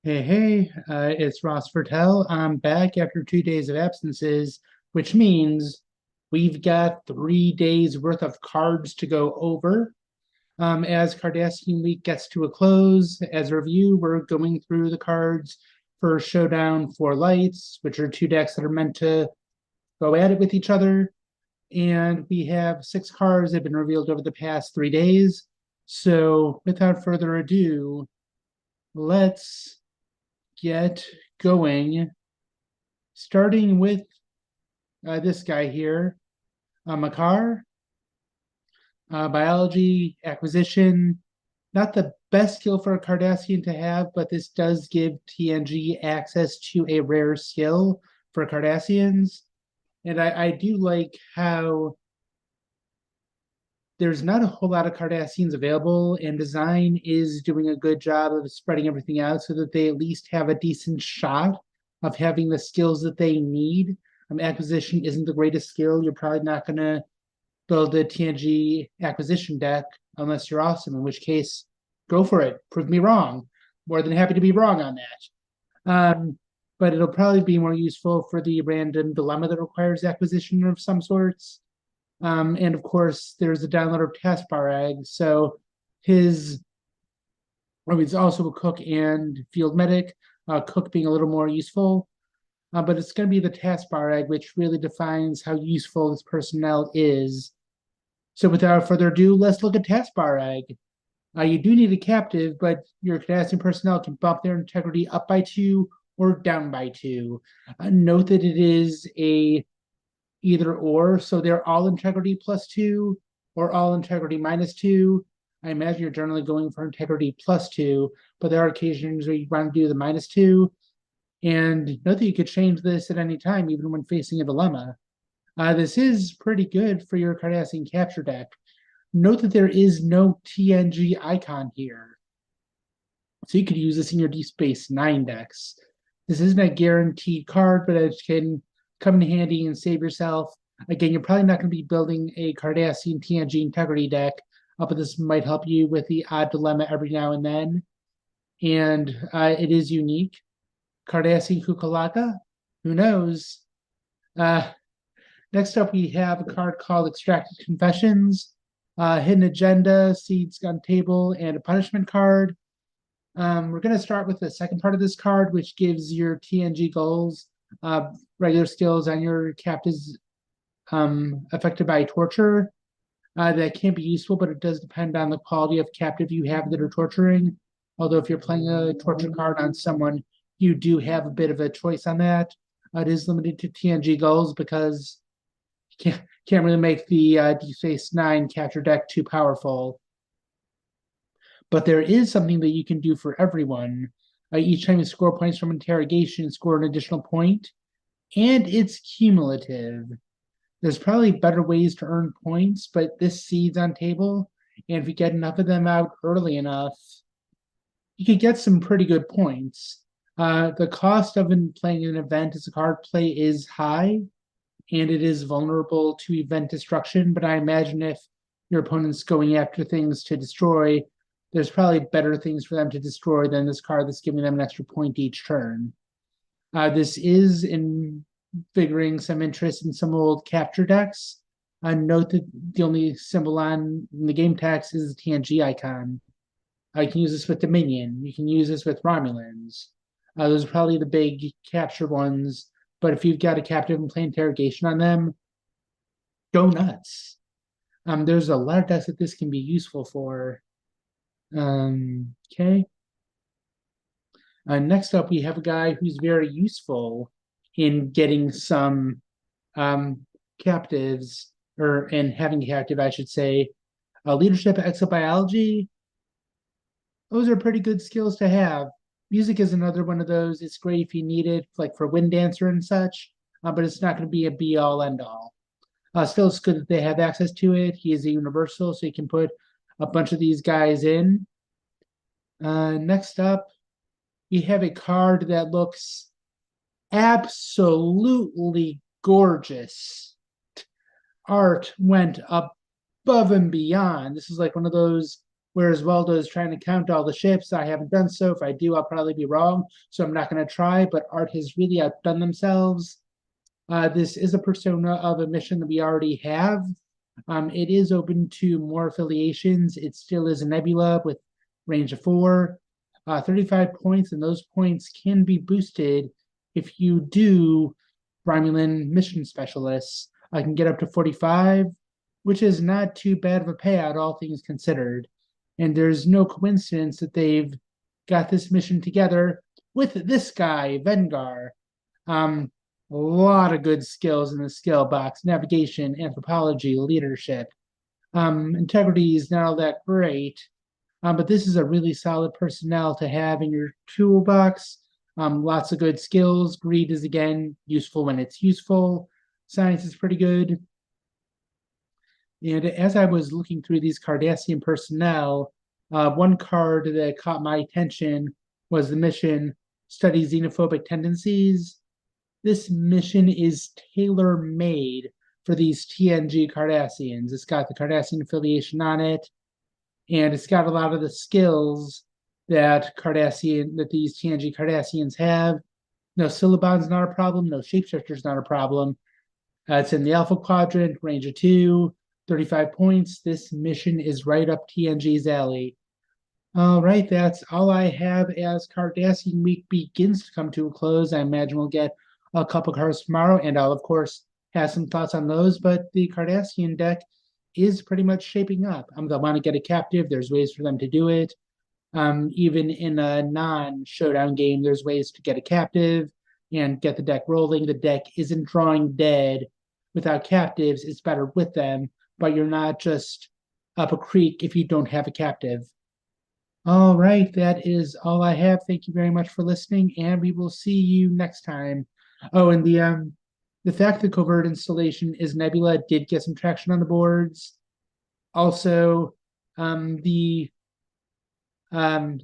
Hey, it's Ross Fertel. I'm back after 2 days of absences, which means we've got 3 days worth of cards to go over. As Cardassian Week gets to a close, as a review, we're going through the cards for Showdown for Lights, which are two decks that are meant to go at it with each other. And we have 6 cards that have been revealed over the past 3 days. So without further ado, let's get going, starting with this guy here, Makar, biology, acquisition. Not the best skill for a Cardassian to have, but this does give TNG access to a rare skill for Cardassians. And I do like how there's not a whole lot of Cardassians available, and design is doing a good job of spreading everything out so that they at least have a decent shot of having the skills that they need. Acquisition isn't the greatest skill. You're probably not going to build a TNG acquisition deck unless you're awesome, in which case, go for it. Prove me wrong. More than happy to be wrong on that. But it'll probably be more useful for the random dilemma that requires acquisition of some sorts. And of course, there's a download of taskbar egg. So his, he's also a cook and field medic. Cook being a little more useful, but it's going to be the taskbar egg which really defines how useful this personnel is. So without further ado, let's look at taskbar egg. You do need a captive, but your Cardassian personnel can bump their integrity up by 2 or down by 2. Note that it is a either or, so they're all integrity +2 or all integrity -2. I imagine you're generally going for integrity +2, but there are occasions where you want to do the -2. And note that you could change this at any time, even when facing a dilemma. This is pretty good for your Cardassian capture deck. Note that there is no TNG icon here, so you could use this in your Deep Space Nine decks. This isn't a guaranteed card, but it can come in handy and save yourself. Again, you're probably not going to be building a Cardassian TNG integrity deck, but this might help you with the odd dilemma every now and then. And it is unique. Cardassian Kukulaka? Who knows? Next up, we have a card called Extracted Confessions, Hidden Agenda, Seeds on Table, and a punishment card. We're going to start with the second part of this card, which gives your TNG goals regular skills on your captives affected by torture. That can be useful, but it does depend on the quality of captive you have that are torturing. Although if you're playing a torture card on someone, you do have a bit of a choice on that. It is limited to TNG goals because you can't really make the Deep Space Nine capture deck too powerful. But there is something that you can do for everyone. Each time you score points from interrogation, score an additional point, and it's cumulative. There's probably better ways to earn points, but this seeds on table, and if you get enough of them out early enough, you could get some pretty good points. The cost of playing an event as a card play is high, and it is vulnerable to event destruction, but I imagine if your opponent's going after things to destroy, there's probably better things for them to destroy than this card that's giving them an extra point each turn. This is invigorating some interest in some old capture decks. Note that the only symbol on the game text is the TNG icon. You can use this with Dominion. You can use this with Romulans. Those are probably the big capture ones. But if you've got a captive and play interrogation on them, go nuts. There's a lot of decks that this can be useful for. Okay. Next up, we have a guy who's very useful in getting some captives, or in having a captive, I should say. Leadership, exobiology, those are pretty good skills to have. Music is another one of those. It's great if you need it, like for Wind Dancer and such, but it's not going to be a be-all, end-all. Still, it's good that they have access to it. He is a universal, so you can put a bunch of these guys in. Next up, we have a card that looks absolutely gorgeous. Art went above and beyond. This is like one of those whereas Waldo is trying to count all the ships. I haven't done so. If I do, I'll probably be wrong, so I'm not going to try, but Art has really outdone themselves. This is a persona of a mission that we already have. It is open to more affiliations. It still is a nebula with range of 4, 35 points, and those points can be boosted if you do Romulan mission specialists. I can get up to 45, which is not too bad of a payout, all things considered. And there's no coincidence that they've got this mission together with this guy, Vengar. A lot of good skills in the skill box: navigation, anthropology, leadership. Integrity is not all that great, but this is a really solid personnel to have in your toolbox. Lots of good skills. Greed is, again, useful when it's useful. Science is pretty good. And as I was looking through these Cardassian personnel, one card that caught my attention was the mission Study Xenophobic Tendencies. This mission is tailor-made for these TNG Cardassians. It's got the Cardassian affiliation on it, and it's got a lot of the skills that these TNG Cardassians have. No Syllabon's not a problem. No Shapeshifter's not a problem. It's in the Alpha Quadrant, range of 2, 35 points. This mission is right up TNG's alley. All right, that's all I have as Cardassian Week begins to come to a close. I imagine we'll get a couple cards tomorrow, and I'll, of course, have some thoughts on those, but the Cardassian deck is pretty much shaping up. They'll want to get a captive. There's ways for them to do it. Even in a non-showdown game, there's ways to get a captive and get the deck rolling. The deck isn't drawing dead without captives. It's better with them, but you're not just up a creek if you don't have a captive. All right, that is all I have. Thank you very much for listening, and we will see you next time. Oh, and the fact that Covert Installation is Nebula did get some traction on the boards. Also, the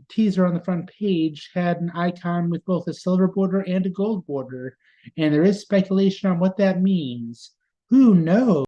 teaser on the front page had an icon with both a silver border and a gold border, and there is speculation on what that means. Who knows?